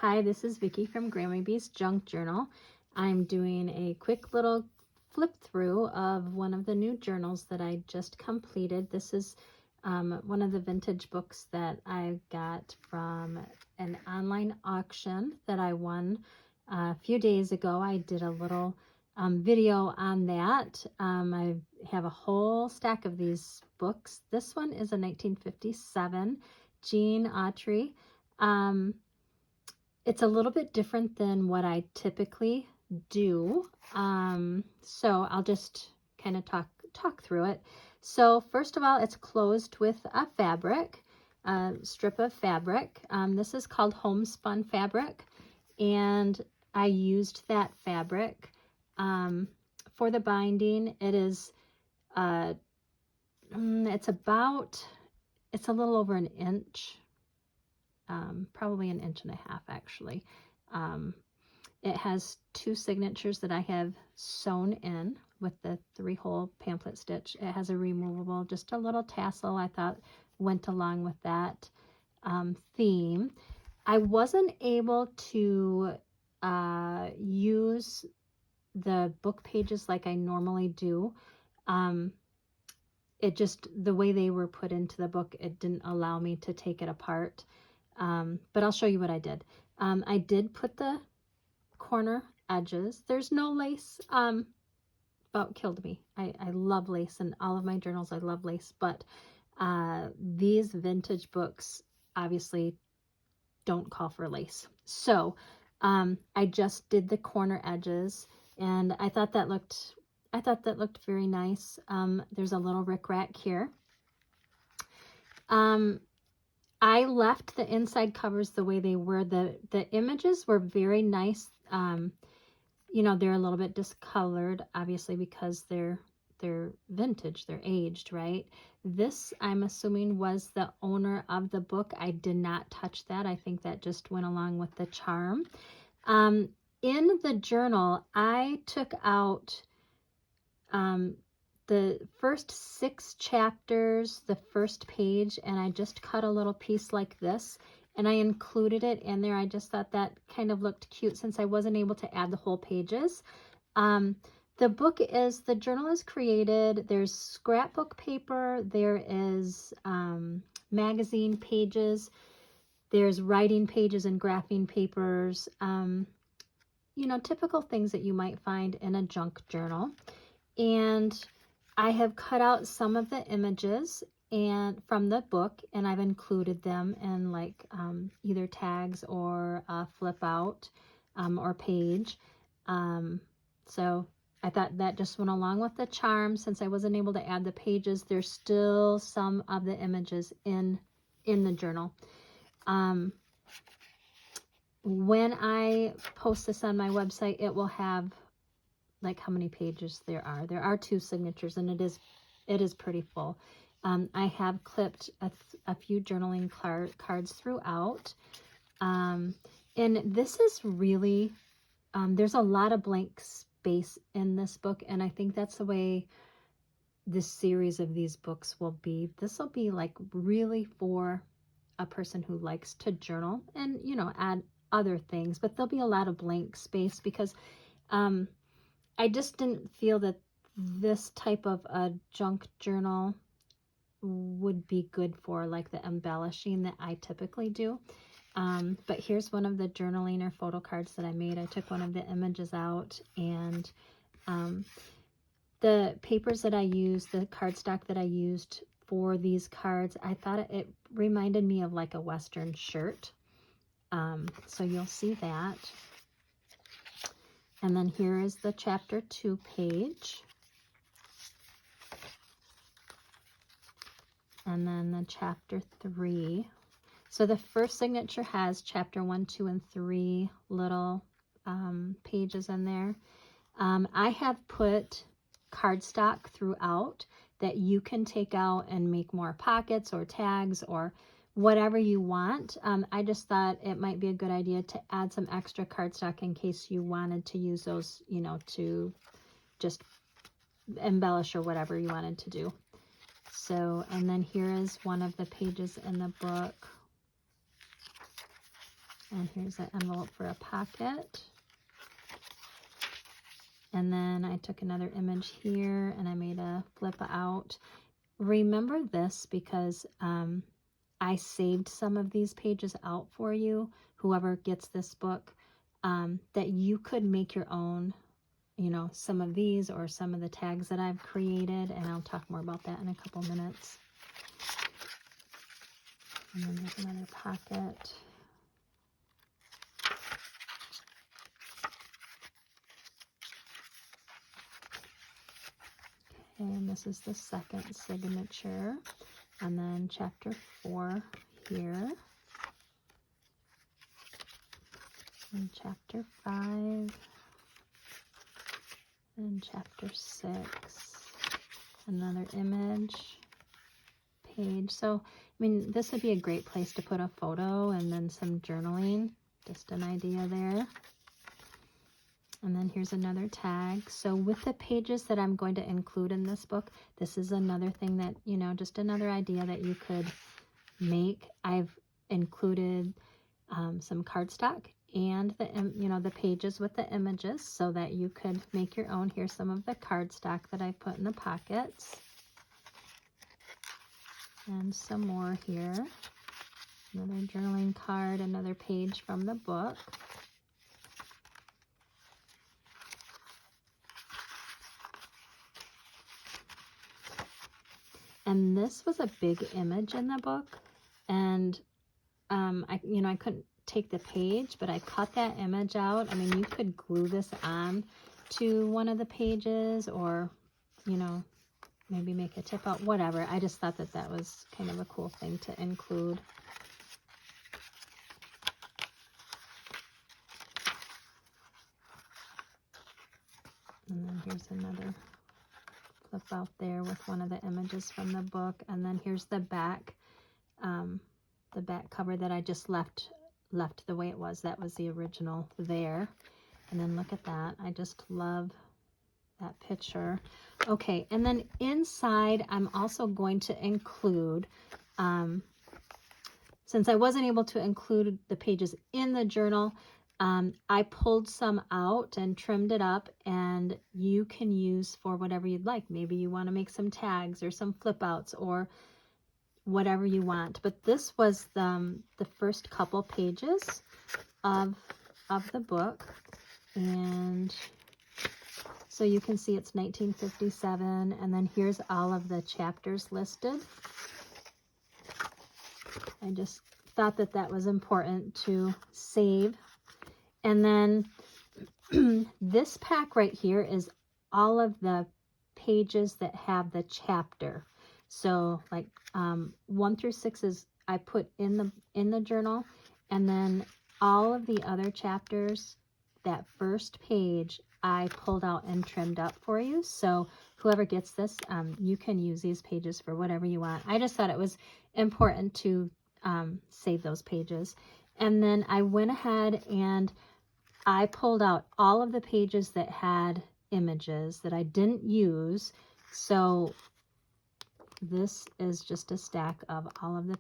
Hi, this is Vicki from Grandma B's Junk Journal. I'm doing a quick little flip through of one of the new journals that I just completed. This is one of the vintage books that I got from an online auction that I won a few days ago. I did a little video on that. I have a whole stack of these books. This one is a 1957 Jean Autry. It's a little bit different than what I typically do. So I'll just kind of talk through it. So first of all, it's closed with a fabric, a strip of fabric. This is called homespun fabric, and I used that fabric for the binding. It is it's a little over an inch. Probably an inch and a half actually. It has two signatures that I have sewn in with the 3-hole pamphlet stitch. It has a removable, just a little tassel I thought went along with that theme. I wasn't able to use the book pages like I normally do. It just, the way they were put into the book, it didn't allow me to take it apart. But I'll show you what I did. I did put the corner edges. There's no lace. About killed me. I love lace in all of my journals. I love lace, but these vintage books obviously don't call for lace. So I just did the corner edges, and I thought that looked very nice. There's a little rickrack here. I left the inside covers the way they were. The images were very nice. You know, they're a little bit discolored, obviously, because they're vintage, they're aged, right? This, I'm assuming, was the owner of the book. I did not touch that. I think that just went along with the charm. In the journal, I took out the first 6 chapters, the first page, and I just cut a little piece like this, and I included it in there. I just thought that kind of looked cute since I wasn't able to add the whole pages. The journal is created. There's scrapbook paper, there is magazine pages, there's writing pages and graphing papers, you know, typical things that you might find in a junk journal. And I have cut out some of the images and from the book, and I've included them in like either tags or a flip out or page. So I thought that just went along with the charm. Since I wasn't able to add the pages, there's still some of the images in the journal. When I post this on my website, it will have like how many pages there are. There are 2 signatures, and it is pretty full. I have clipped a few journaling cards throughout. And this is really, there's a lot of blank space in this book, and I think that's the way this series of these books will be. This will be like really for a person who likes to journal and, you know, add other things, but there'll be a lot of blank space because I just didn't feel that this type of a junk journal would be good for like the embellishing that I typically do. But here's one of the journaling or photo cards that I made. I took one of the images out, and the papers that I used, the cardstock that I used for these cards, I thought it reminded me of like a Western shirt. So you'll see that. And then here is the chapter 2 page. And then the chapter 3. So the first signature has chapter 1, 2, and 3 little pages in there. I have put cardstock throughout that you can take out and make more pockets or tags or whatever you want. I just thought it might be a good idea to add some extra cardstock in case you wanted to use those, you know, to just embellish or whatever you wanted to do. So, and then here is one of the pages in the book. And here's an envelope for a pocket. And then I took another image here and I made a flip out. Remember this because I saved some of these pages out for you, whoever gets this book, that you could make your own, you know, some of these or some of the tags that I've created, and I'll talk more about that in a couple minutes. And then there's another pocket. And this is the second signature. And then chapter 4 here. And chapter 5. And chapter 6. Another image. Page. So, I mean, this would be a great place to put a photo and then some journaling. Just an idea there. And then here's another tag. So with the pages that I'm going to include in this book, this is another thing that, you know, just another idea that you could make. I've included some cardstock and the, you know, the pages with the images so that you could make your own. Here's some of the cardstock that I put in the pockets. And some more here. Another journaling card, another page from the book. And this was a big image in the book, and I couldn't take the page, but I cut that image out. I mean, you could glue this on to one of the pages, or, you know, maybe make a tip out, whatever. I just thought that that was kind of a cool thing to include. And then here's another flip out there with one of the images from the book. And then here's the back cover that I just left the way it was. That was the original there. And then look at that. I just love that picture. Okay, and then inside I'm also going to include, since I wasn't able to include the pages in the journal, I pulled some out and trimmed it up, and you can use for whatever you'd like. Maybe you want to make some tags or some flip outs or whatever you want. But this was the first couple pages of the book, and so you can see it's 1957, and then here's all of the chapters listed. I just thought that that was important to save. And then this pack right here is all of the pages that have the chapter. So like 1 through 6 is I put in the journal, and then all of the other chapters, that first page, I pulled out and trimmed up for you. So whoever gets this, you can use these pages for whatever you want. I just thought it was important to save those pages. And then I went ahead and I pulled out all of the pages that had images that I didn't use. So this is just a stack of all of the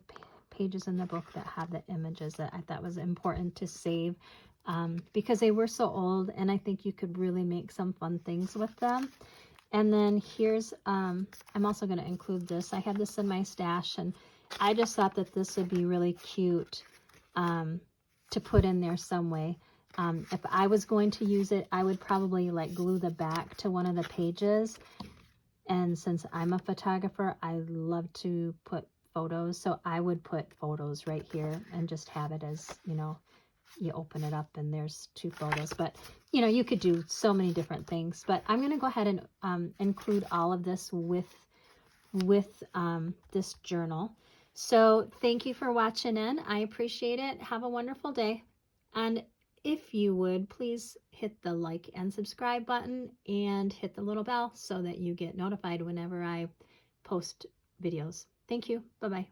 pages in the book that have the images that I thought was important to save, because they were so old, and I think you could really make some fun things with them. And then here's, I'm also going to include this. I have this in my stash, and I just thought that this would be really cute to put in there some way. If I was going to use it, I would probably like glue the back to one of the pages. And since I'm a photographer, I love to put photos. So I would put photos right here and just have it as, you know, you open it up and there's 2 photos. But, you know, you could do so many different things. But I'm going to go ahead and include all of this with this journal. So thank you for watching in. I appreciate it. Have a wonderful day. And if you would, please hit the like and subscribe button and hit the little bell so that you get notified whenever I post videos. Thank you. Bye-bye.